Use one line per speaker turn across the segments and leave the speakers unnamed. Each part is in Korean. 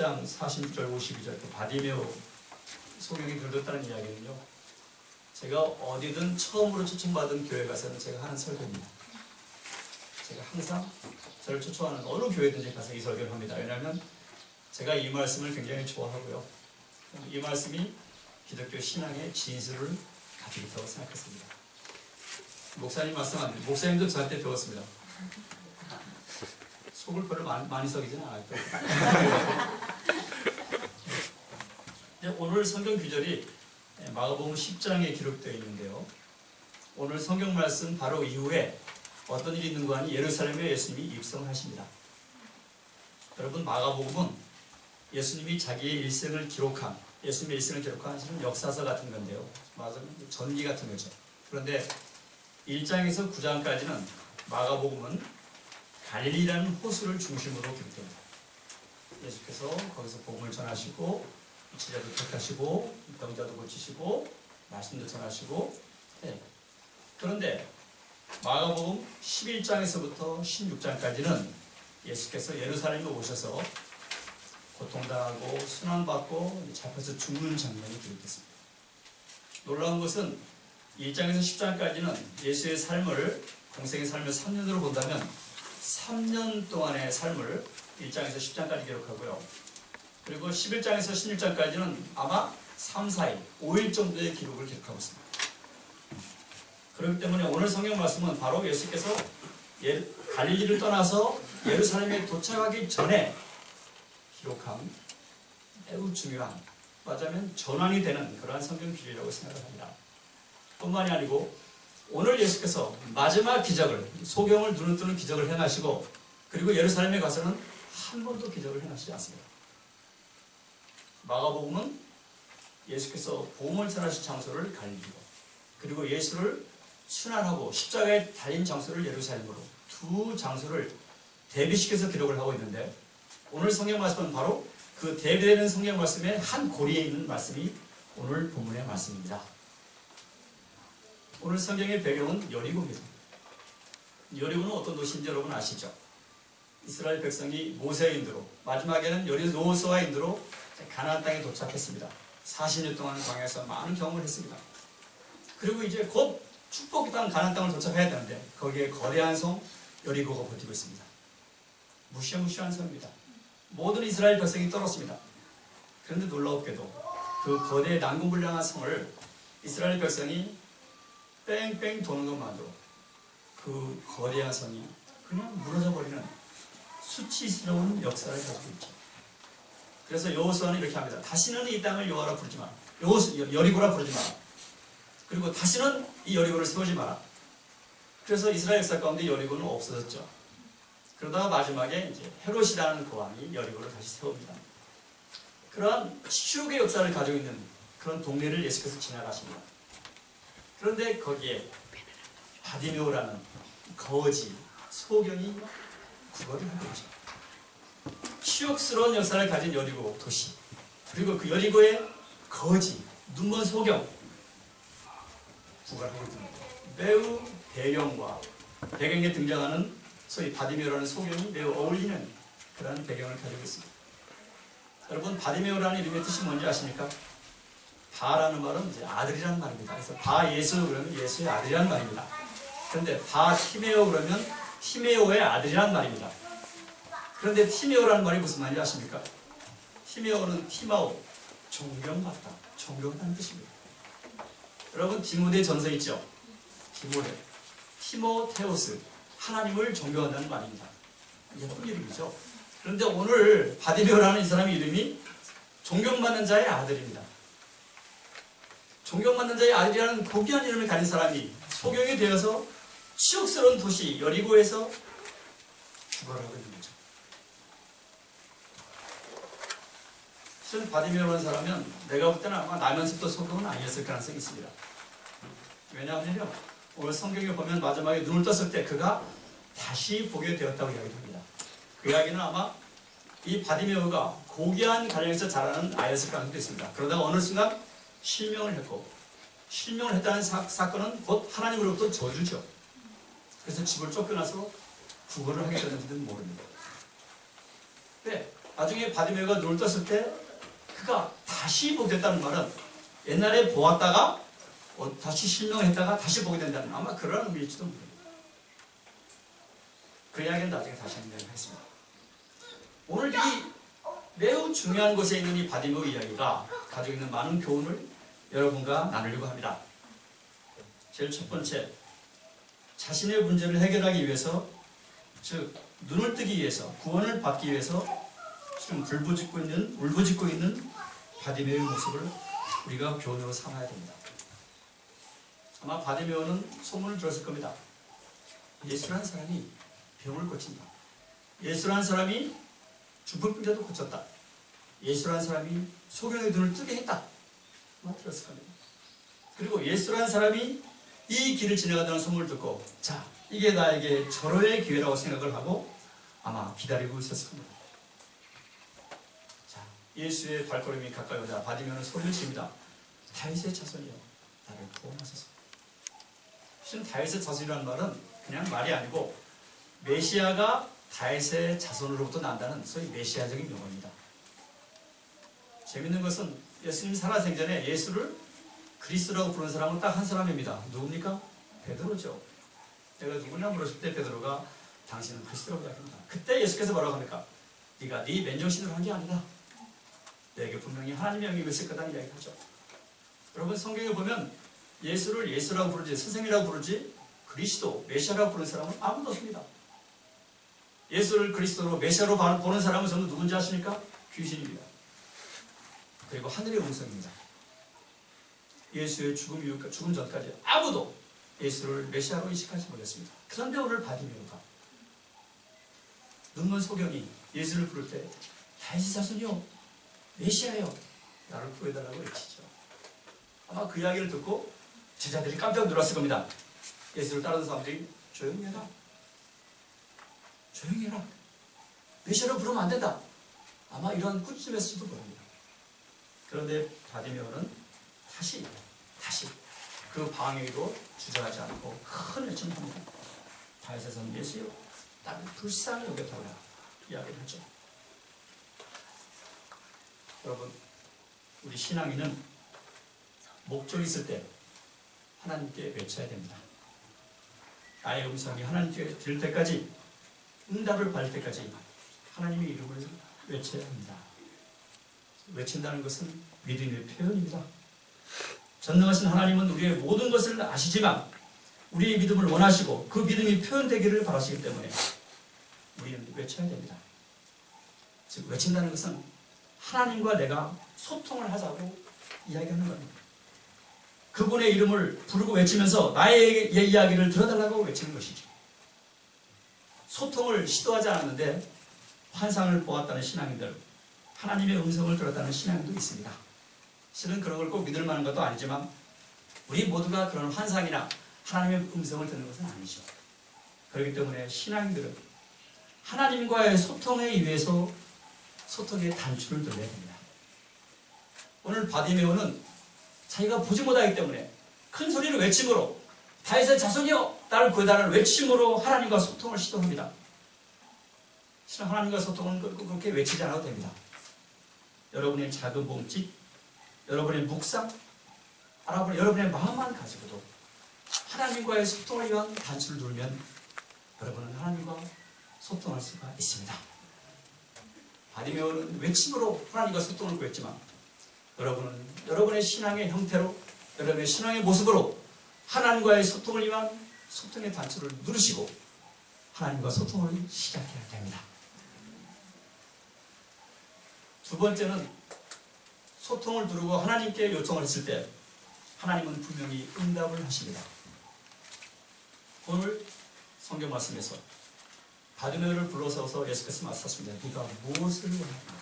10장 46절 52절 그 바디메오 소경이 들렸다는 이야기는요, 제가 어디든 처음으로 초청받은 교회 가서는 제가 하는 설교입니다. 제가 항상 저를 초청하는 어느 교회든지 가서 이 설교를 합니다. 왜냐하면 제가 이 말씀을 굉장히 좋아하고요, 이 말씀이 기독교 신앙의 진수를 가지고 있다고 생각했습니다. 목사님 말씀 안 돼요. 목사님도 저한테 배웠습니다. 속을 별로 많이 썩이지는 않아요. 오늘 성경 구절이 마가복음 10장에 기록되어 있는데요, 오늘 성경 말씀 바로 이후에 어떤 일이 있는가 하니 예루살렘에 예수님이 입성하십니다. 여러분, 마가복음은 예수님이 자기의 일생을 기록한, 예수님의 일생을 기록한 역사서 같은 건데요, 맞아요, 전기 같은 거죠. 그런데 1장에서 9장까지는 마가복음은 갈릴리라는 호수를 중심으로 기록됩니다. 예수께서 거기서 복음을 전하시고 지자도 택하시고 병자도 고치시고 말씀도 전하시고, 그런데 마가복음 11장에서부터 16장까지는 예수께서 예루살렘에 오셔서 고통당하고 순환받고 잡혀서 죽는 장면이 기록됐습니다. 놀라운 것은 1장에서 10장까지는 예수의 삶을, 공생의 삶을 3년으로 본다면 3년 동안의 삶을 1장에서 10장까지 기록하고요, 그리고 11장에서 16장까지는 아마 3, 4일, 5일 정도의 기록을 기록하고 있습니다. 그렇기 때문에 오늘 성경 말씀은 바로 예수께서 갈릴리를 떠나서 예루살렘에 도착하기 전에 기록한 매우 중요한, 말하자면 전환이 되는 그러한 성경 기록이라고 생각을 합니다. 뿐만이 아니고 오늘 예수께서 마지막 기적을, 소경을 눈을 뜨는 기적을 행하시고, 그리고 예루살렘에 가서는 한 번도 기적을 행하시지 않습니다. 마가복음은 예수께서 복음을 전하신 장소를 갈리고, 그리고 예수를 순환하고 십자가에 달린 장소를 예루살렘으로, 두 장소를 대비시켜서 기록을 하고 있는데, 오늘 성경 말씀은 바로 그 대비되는 성경 말씀의 한 고리에 있는 말씀이 오늘 본문의 말씀입니다. 오늘 성경의 배경은 여리고입니다. 여리고는 어떤 도시인지 여러분 아시죠? 이스라엘 백성이 모세의 인도로, 마지막에는 여호수아의 인도로 가나안 땅에 도착했습니다. 40년 동안 광야에서 많은 경험을 했습니다. 그리고 이제 곧 축복의 땅 가나안 땅을 도착해야 되는데 거기에 거대한 성 여리고가 버티고 있습니다. 무시무시한 성입니다. 모든 이스라엘 백성이 떨었습니다. 그런데 놀라웠게도 그 거대 난공불량한 성을 이스라엘 백성이 뺑뺑 도는 것만으로 그 거대한 성이 그냥 무너져버리는 수치스러운 역사를 가지고 있죠. 그래서 여호수아는 이렇게 합니다. 다시는 이 땅을 여호와라 부르지 마라. 여리고라 부르지 마라. 그리고 다시는 이 여리고를 세우지 마라. 그래서 이스라엘 역사 가운데 여리고는 없어졌죠. 그러다가 마지막에 이제 헤롯이라는 그 왕이 여리고를 다시 세웁니다. 그러한 추억의 역사를 가지고 있는 그런 동네를 예수께서 지나가십니다. 그런데 거기에 바디메오라는 거지, 소경이 구걸을 하고 있죠. 추억스러운 역사를 가진 여리고 도시, 그리고 그 여리고의 거지, 눈먼 소경, 구걸하고 있습니다. 매우 배경에 등장하는 소위 바디메오라는 소경이 매우 어울리는 그런 배경을 가지고 있습니다. 여러분, 바디메오라는 이름의 뜻이 뭔지 아십니까? 바라는 말은 이제 아들이라는 말입니다. 그래서 바 예수 그러면 예수의 아들이라는 말입니다. 그런데 바 티메오 그러면 티메오의 아들이라는 말입니다. 그런데 티메오라는 말이 무슨 말인지 아십니까? 티메오는 티마오, 존경받다, 존경하다는 뜻입니다. 여러분, 디모데 전서 있죠? 디모데, 티모테오스, 하나님을 존경한다는 말입니다. 예쁜 이름이죠. 그런데 오늘 바디메오라는 이 사람의 이름이 존경받는 자의 아들입니다. 존경받는 자의 아들이라는 고귀한 이름을 가진 사람이 소경이 되어서 추억스러운 도시 여리고에서 구걸하고 있는 거죠. 실은 바디메오라는 사람은 내가 볼 때는 아마 나면서부터 소경은 아니었을 가능성이 있습니다. 왜냐하면요, 오늘 성경에 보면 마지막에 눈을 떴을 때 그가 다시 보게 되었다고 이야기합니다. 그 이야기는 아마 이 바디메오가 고귀한 가정에서 자라는 아이였을 가능성도 있습니다. 그러다가 어느 순간 실명을 했고, 실명을 했다는 사건은 곧 하나님으로부터 저주죠. 그래서 집을 쫓겨나서 구걸을 하게 되는지는 모릅니다. 네, 나중에 바디메오가 눈을 떴을 때 그가 다시 보게 됐다는 말은 옛날에 보았다가 다시 실명했다가 다시 보게 된다는 아마 그런 의미일지도 모릅니다. 그 이야기는 나중에 다시 하겠습니다. 오늘 이 매우 중요한 곳에 있는 이 바디메오 이야기가 가지고 있는 많은 교훈을 여러분과 나누려고 합니다. 제일 첫 번째, 자신의 문제를 해결하기 위해서, 즉 눈을 뜨기 위해서, 구원을 받기 위해서 지금 울부짖고 있는 바디메오의 모습을 우리가 교훈으로 삼아야 됩니다. 아마 바디메오는 소문을 들었을 겁니다. 예수라는 사람이 병을 고친다. 예수라는 사람이 중풍병자도 고쳤다. 예수라는 사람이 소경의 눈을 뜨게 했다. 아마 들었을 겁니다. 그리고 예수라는 사람이 이 길을 지나가다는 소문을 듣고, 자, 이게 나에게 절호의 기회라고 생각을 하고 아마 기다리고 있었을 겁니다. 자, 예수의 발걸음이 가까이 오자 바디메오는 소리를 칩니다. 다윗의 자손이여, 나를 구원하소서. 실은 다윗의 자손이라는 말은 그냥 말이 아니고 메시아가 다윗의 자손으로부터 난다는 소위 메시아적인 용어입니다. 재밌는 것은 예수님 살아생전에 예수를 그리스도라고 부르는 사람은 딱 한 사람입니다. 누굽니까? 베드로죠. 내가 누구냐 물었을 때 베드로가 당신은 그리스도라고 이야기합니다. 그때 예수께서 뭐라고 합니까? 네가 네 맨정신으로 한 게 아니다. 내게 분명히 하나님의 영이 있을 거다는 이야기를 하죠. 여러분 성경에 보면 예수를 예수라고 부르지 선생이라고 부르지 그리스도, 메시아라고 부르는 사람은 아무도 없습니다. 예수를 그리스도로 메시아로 보는 사람은 전부 누군지 아십니까? 귀신입니다. 그리고 하늘의 음성입니다. 예수의 죽음 전까지 아무도 예수를 메시아로 인식하지 못했습니다. 그런데 오늘 바디메오가 눈먼 소경이 예수를 부를 때 다윗의 자손이요, 메시아요, 나를 구해달라고 외치죠. 아마 그 이야기를 듣고 제자들이 깜짝 놀랐을 겁니다. 예수를 따르는 사람들이 조용히 해라, 조용히 해라, 메시아로 부르면 안 된다, 아마 이런 꾸짖음했을지도 모릅니다. 그런데 바디메오는 다시 그 방해도 주저하지 않고 큰 외침을 합니다. 다윗의 자손 예수여, 나를 불쌍히 여겨달라 이야기를 하죠. 여러분, 우리 신앙인은 목적이 있을 때 하나님께 외쳐야 됩니다. 나의 음성이 하나님께 들을 때까지, 응답을 받을 때까지 하나님의 이름을 외쳐야 합니다. 외친다는 것은 믿음의 표현입니다. 전능하신 하나님은 우리의 모든 것을 아시지만 우리의 믿음을 원하시고 그 믿음이 표현되기를 바라시기 때문에 우리는 외쳐야 됩니다. 즉 외친다는 것은 하나님과 내가 소통을 하자고 이야기하는 겁니다. 그분의 이름을 부르고 외치면서 나의 이야기를 들어달라고 외치는 것이죠. 소통을 시도하지 않았는데 환상을 보았다는 신앙인들, 하나님의 음성을 들었다는 신앙도 있습니다. 실은 그런 걸 꼭 믿을 만한 것도 아니지만 우리 모두가 그런 환상이나 하나님의 음성을 듣는 것은 아니죠. 그렇기 때문에 신앙인들은 하나님과의 소통에 의해서 소통의 단추를 들어야 됩니다. 오늘 바디메오는 자기가 보지 못하기 때문에 큰 소리로 외침으로 다윗의 자손이여 나를 구해달라는 외침으로 하나님과 소통을 시도합니다. 실은 하나님과 소통은 그렇게 외치지 않아도 됩니다. 여러분의 작은 몸짓, 여러분의 묵상, 여러분의 마음만 가지고도 하나님과의 소통을 위한 단추를 누르면 여러분은 하나님과 소통할 수가 있습니다. 바디메오는 외침으로 하나님과 소통을 구했지만 여러분은 여러분의 신앙의 형태로, 여러분의 신앙의 모습으로 하나님과의 소통을 위한 소통의 단추를 누르시고 하나님과 소통을 시작해야 됩니다. 두 번째는 소통을 누르고 하나님께 요청을 했을 때 하나님은 분명히 응답을 하십니다. 오늘 성경 말씀에서 바디메오를 불러서서 예수께서 말씀하십니다. 네가 무엇을 원하느냐?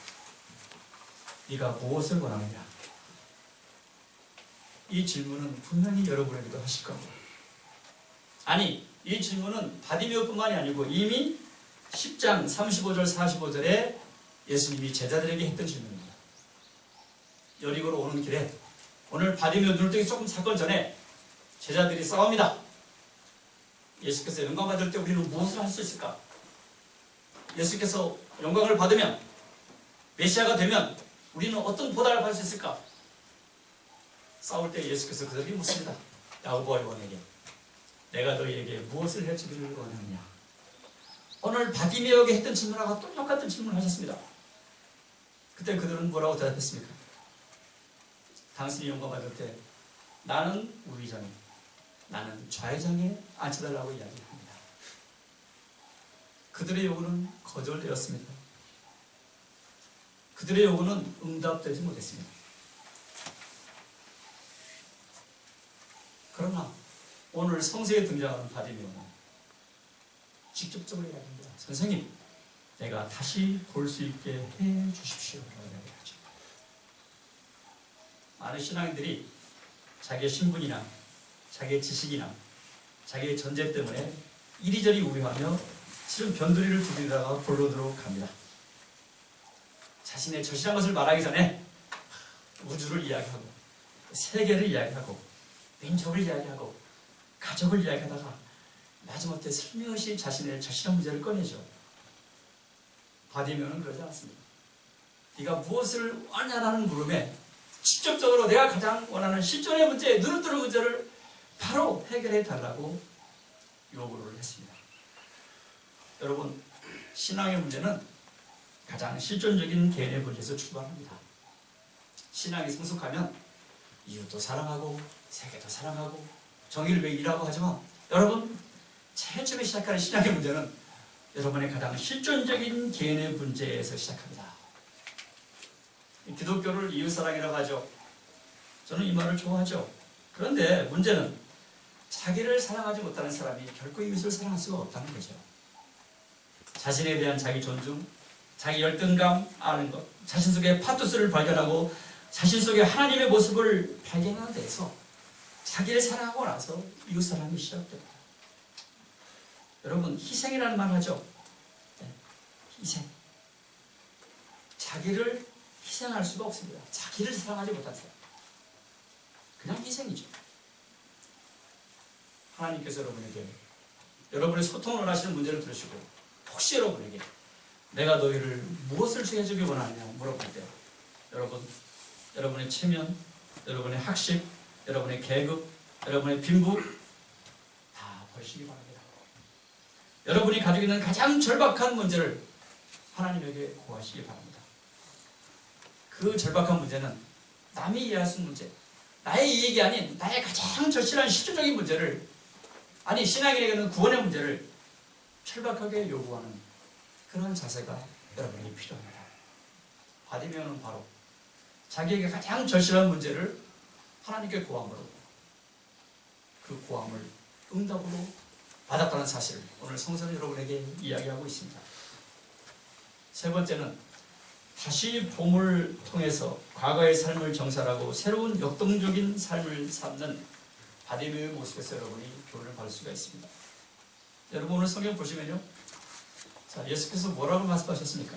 네가 무엇을 원하느냐? 이 질문은 분명히 여러분에게도 하실 겁니다. 아니, 이 질문은 바디메오뿐만이 아니고 이미 10장 35절 45절에 예수님이 제자들에게 했던 질문입니다. 여리고로 오는 길에 오늘 바디메오 눈을 뜨기 조금 사건 전에 제자들이 싸웁니다. 예수께서 영광 받을 때 우리는 무엇을 할 수 있을까? 예수께서 영광을 받으면 메시아가 되면 우리는 어떤 보답을 받을 수 있을까? 싸울 때 예수께서 그들이 묻습니다. 야고보 요한에게 내가 너희에게 무엇을 해주기를 원하느냐? 오늘 바디메어에게 했던 질문하고 똑같은 질문을 하셨습니다. 그때 그들은 뭐라고 대답했습니까? 당신이 영광받을 때 나는 우의장에, 나는 좌회장에 앉혀달라고 이야기합니다. 그들의 요구는 거절되었습니다. 그들의 요구는 응답되지 못했습니다. 그러나 오늘 성서에 등장하는 바디메오는 직접적으로 이야기합니다. 선생님, 내가 다시 볼 수 있게 해 주십시오. 라고 이야기하죠. 많은 신앙인들이 자기의 신분이나 자기의 지식이나 자기의 전제 때문에 이리저리 우회하며 실은 변두리를 두드리다가 본론으로 갑니다. 자신의 절실한 것을 말하기 전에 우주를 이야기하고 세계를 이야기하고 민족을 이야기하고 가족을 이야기하다가 마지못해 슬며시 자신의 절실한 문제를 꺼내죠. 바디메오는 그러지 않습니다. 네가 무엇을 원하냐는 물음에 직접적으로 내가 가장 원하는 실존의 문제, 눈을 뜨는 문제를 바로 해결해 달라고 요구를 했습니다. 여러분, 신앙의 문제는 가장 실존적인 개인의 문제에서 출발합니다. 신앙이 성숙하면 이웃도 사랑하고 세계도 사랑하고 정의를 위해 일하고 하지만 여러분, 제일 처음에 시작하는 신앙의 문제는 여러분의 가장 실존적인 개인의 문제에서 시작합니다. 기독교를 이웃사랑이라고 하죠. 저는 이 말을 좋아하죠. 그런데 문제는 자기를 사랑하지 못하는 사람이 결코 이웃을 사랑할 수가 없다는 거죠. 자신에 대한 자기 존중, 자기 열등감 아는 것, 자신 속에 파토스를 발견하고 자신 속에 하나님의 모습을 발견하는 데서 자기를 사랑하고 나서 이웃 사랑이 시작됩니다. 여러분, 희생이라는 말 하죠. 네, 희생. 자기를 희생할 수가 없습니다. 자기를 사랑하지 못한 사람. 그냥 희생이죠. 하나님께서 여러분에게 여러분의 소통을 원하시는 문제를 들으시고 혹시 여러분에게 내가 너희를 무엇을 해주길 원하느냐 물어볼 때 여러분의 체면, 여러분의 학식, 여러분의 계급, 여러분의 빈부 다 버리시기 바랍니다. 여러분이 가지고 있는 가장 절박한 문제를 하나님에게 고하시기 바랍니다. 그 절박한 문제는 남이 이해할 수 있는 문제, 나의 이익이 아닌 나의 가장 절실한 실질적인 문제를, 아니 신앙인에게는 구원의 문제를 철박하게 요구하는 그런 자세가 여러분에게 필요합니다. 바디메오는 바로 자기에게 가장 절실한 문제를 하나님께 구함으로 그 구함을 응답으로 받았다는 사실을 오늘 성서는 여러분에게 이야기하고 있습니다. 세 번째는 다시 봄을 통해서 과거의 삶을 정찰하고 새로운 역동적인 삶을 삼는 바디메오의 모습에서 여러분이 교훈을 받을 수가 있습니다. 여러분 오늘 성경 보시면요, 자, 예수께서 뭐라고 말씀하셨습니까?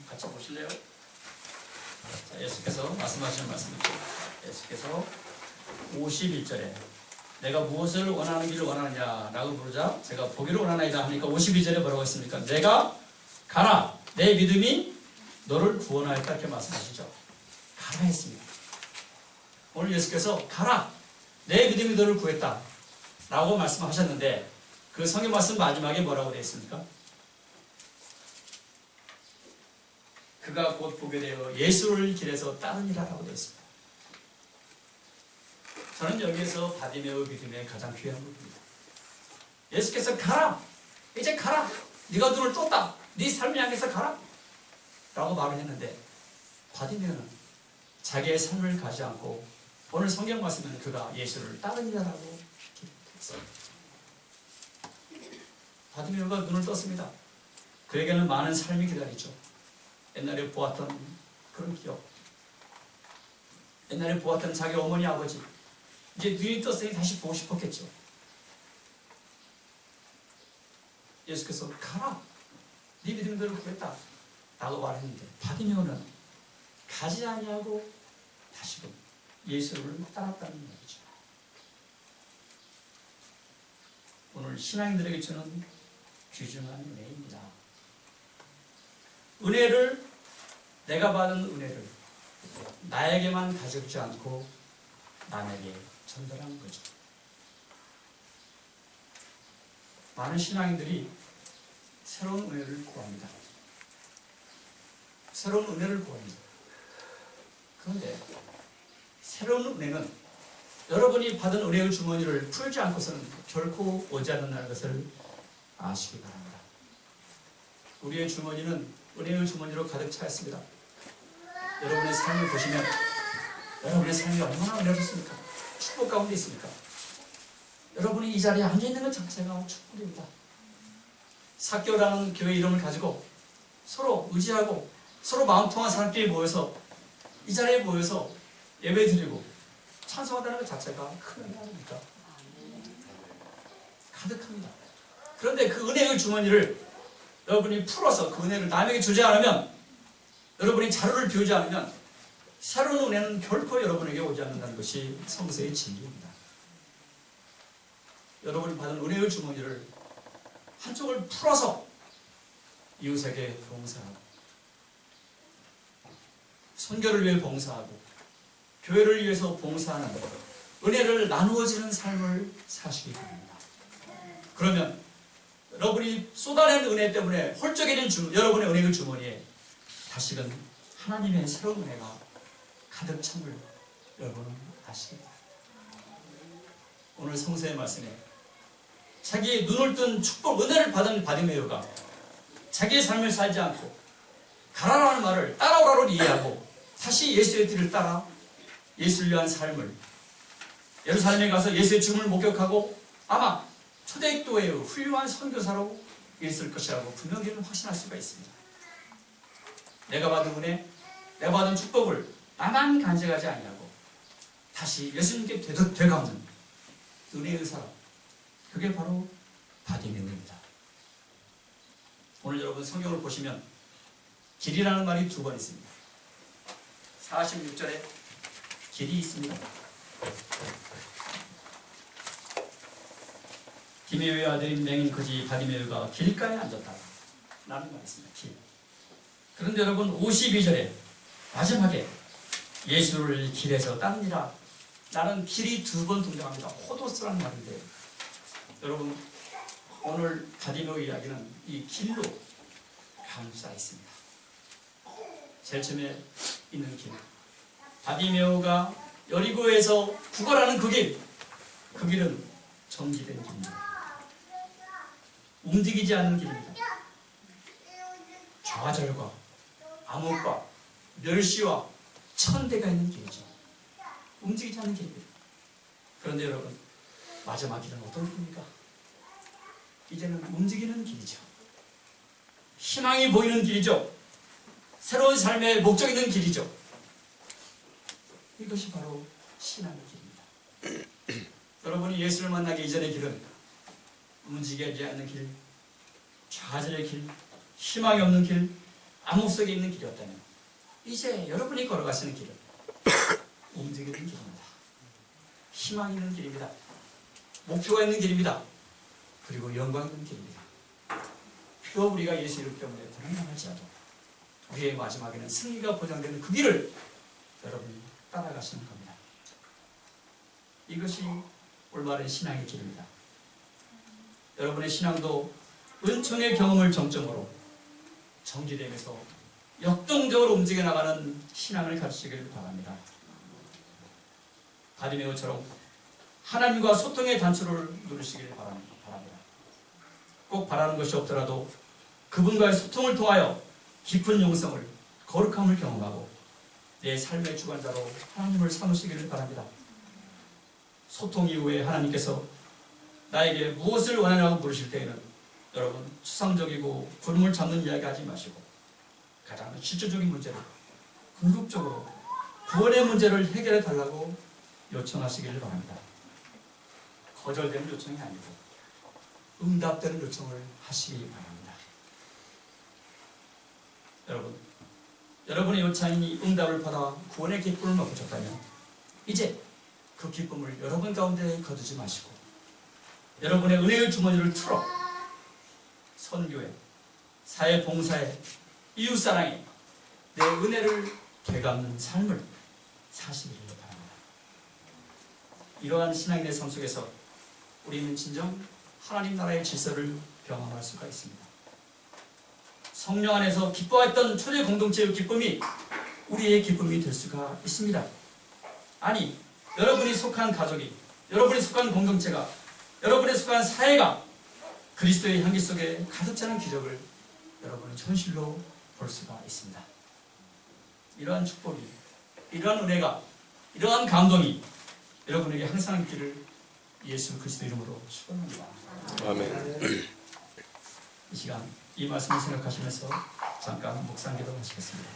같이 보실래요? 자, 예수께서 말씀하시는 말씀이죠. 예수께서 51절에 내가 무엇을 원하기를 원하느냐 라고 부르자 제가 보기를 원하나이다 하니까 52절에 뭐라고 했습니까? 내가 가라, 내 믿음이 너를 구원하였다 이렇게 말씀하시죠. 가라 했습니다. 오늘 예수께서 가라, 내 믿음이 너를 구했다 라고 말씀하셨는데 그 성경 말씀 마지막에 뭐라고 되어 있습니까? 그가 곧 보게 되어 예수를 길에서 따르니라 라고 되어 있습니다. 저는 여기에서 바디메오 믿음의 가장 귀한 부분입니다. 예수께서 가라, 이제 가라, 네가 눈을 떴다, 네 삶을 향해서 가라 라고 말을 했는데 바디메오는 자기의 삶을 가지 않고 오늘 성경 말씀에는 그가 예수를 따르니라라고 기록했습니다. 바디메오가 눈을 떴습니다. 그에게는 많은 삶이 기다리죠. 옛날에 보았던 그런 기억, 옛날에 보았던 자기 어머니 아버지, 이제 눈이 떴으니 다시 보고 싶었겠죠. 예수께서 가라, 네 믿음이 너를 구했다 라고 말했는데 바디메오는 가지 아니하고 다시금 예수를 따랐다는 얘기죠. 오늘 신앙인들에게 주는 귀중한 은혜입니다. 은혜를 내가 받은 은혜를 나에게만 가져지 않고 남에게 전달하는 거죠. 많은 신앙인들이 새로운 은혜를 구합니다. 새로운 은혜를 구합니다. 그런데 새로운 은혜는 여러분이 받은 은혜의 주머니를 풀지 않고서는 결코 오지 않는다는 것을 아시기 바랍니다. 우리의 주머니는 은혜의 주머니로 가득 차 있습니다. 여러분의 삶을 보시면 여러분의 삶이 얼마나 은혜롭습니까? 축복 가운데 있습니까? 여러분이 이 자리에 앉아있는 것 자체가 축복입니다. 사교라는 교회 이름을 가지고 서로 의지하고 서로 마음 통한 사람끼리 모여서 이 자리에 모여서 예배 드리고 찬송한다는 것 자체가 큰 은혜 아닙니까? 가득합니다. 그런데 그 은혜의 주머니를 여러분이 풀어서 그 은혜를 남에게 주지 않으면, 여러분이 자루를 비우지 않으면 새로운 은혜는 결코 여러분에게 오지 않는다는 것이 성서의 진리입니다. 여러분이 받은 은혜의 주머니를 한쪽을 풀어서 이웃에게 봉사하고, 선교를 위해 봉사하고, 교회를 위해서 봉사하는 은혜를 나누어지는 삶을 사시기 바랍니다. 그러면 여러분이 쏟아낸 은혜 때문에 홀쭉해진 여러분의 은혜의 주머니에 다시금 하나님의 새로운 은혜가 가득 참을 여러분은 아시기 바랍니다. 오늘 성서의 말씀에 자기의 눈을 뜬 축복, 은혜를 받은 바디메오가 자기의 삶을 살지 않고 가라라는 말을 따라오라로 이해하고 다시 예수의 뒤를 따라 예수를 위한 삶을, 예루살렘에 가서 예수의 죽음을 목격하고 아마 초대교회의 훌륭한 선교사로 있을 것이라고 분명히 확신할 수가 있습니다. 내가 받은 은혜, 내가 받은 축복을 나만 간직하지 아니하고 다시 예수님께 되갚는 은혜의 사람, 그게 바로 바디메오입니다. 오늘 여러분 성경을 보시면 길이라는 말이 2번 있습니다. 46절에 길이 있습니다. 디메오의 아들인 맹인 거지 바디메오가 길가에 앉았다 라는 말이 있습니다. 길. 그런데 여러분 52절에 마지막에 예수를 길에서 따르니라 라는 길이 2번 등장합니다. 호도스라는 말인데, 여러분 오늘 바디메오 이야기는 이 길로 감싸 있습니다. 제일 처음에 있는 길, 바디메오가 여리고에서 구걸하는 그 길은 정지된 길입니다. 움직이지 않는 길입니다. 좌절과 암흑과 멸시와 천대가 있는 길이죠. 움직이지 않는 길입니다. 그런데 여러분, 마지막 길은 어떤 길입니까? 이제는 움직이는 길이죠. 희망이 보이는 길이죠. 새로운 삶의 목적 있는 길이죠. 이것이 바로 신앙의 길입니다. 여러분이 예수를 만나기 이전의 길은 움직이지 않는 길, 좌절의 길, 희망이 없는 길, 암흑 속에 있는 길이었다면 이제 여러분이 걸어가시는 길은 움직이는 길입니다. 희망 있는 길입니다. 목표가 있는 길입니다. 그리고 영광 있는 길입니다. 비록 우리가 예수 이름 때문에 불안할지라도 우리의 마지막에는 승리가 보장되는 그 길을 여러분이 따라가시는 겁니다. 이것이 올바른 신앙의 길입니다. 여러분의 신앙도 은총의 경험을 정점으로 정지되면서 역동적으로 움직여 나가는 신앙을 가지시길 바랍니다. 바디메오처럼 하나님과 소통의 단초를 누르시길 바랍니다. 꼭 바라는 것이 없더라도 그분과의 소통을 통하여 깊은 영성을, 거룩함을 경험하고 내 삶의 주관자로 하나님을 삼으시기를 바랍니다. 소통 이후에 하나님께서 나에게 무엇을 원하냐고 물으실 때에는 여러분 추상적이고 구름을 잡는 이야기 하지 마시고 가장 실질적인 문제를, 궁극적으로 구원의 문제를 해결해 달라고 요청하시기를 바랍니다. 거절되는 요청이 아니고 응답되는 요청을 하시기 바랍니다. 여러분, 여러분의 요청이 응답을 받아 구원의 기쁨을 맛보셨다면 이제 그 기쁨을 여러분 가운데 거두지 마시고 여러분의 은혜의 주머니를 틀어 선교에, 사회 봉사에, 이웃사랑에, 내 은혜를 되갚는 삶을 사시기를 바랍니다. 이러한 신앙인의 삶 속에서 우리는 진정 하나님 나라의 질서를 경험할 수가 있습니다. 성령 안에서 기뻐했던 초대 공동체의 기쁨이 우리의 기쁨이 될 수가 있습니다. 아니, 여러분이 속한 가족이, 여러분이 속한 공동체가, 여러분이 속한 사회가 그리스도의 향기 속에 가득 차는 기적을 여러분은 현실로 볼 수가 있습니다. 이러한 축복이, 이러한 은혜가, 이러한 감동이 여러분에게 항상 있기를 예수 그리스도 이름으로 축원합니다.
아멘.
이 시간 이 말씀을 생각하시면서 잠깐 묵상 기도하시겠습니다.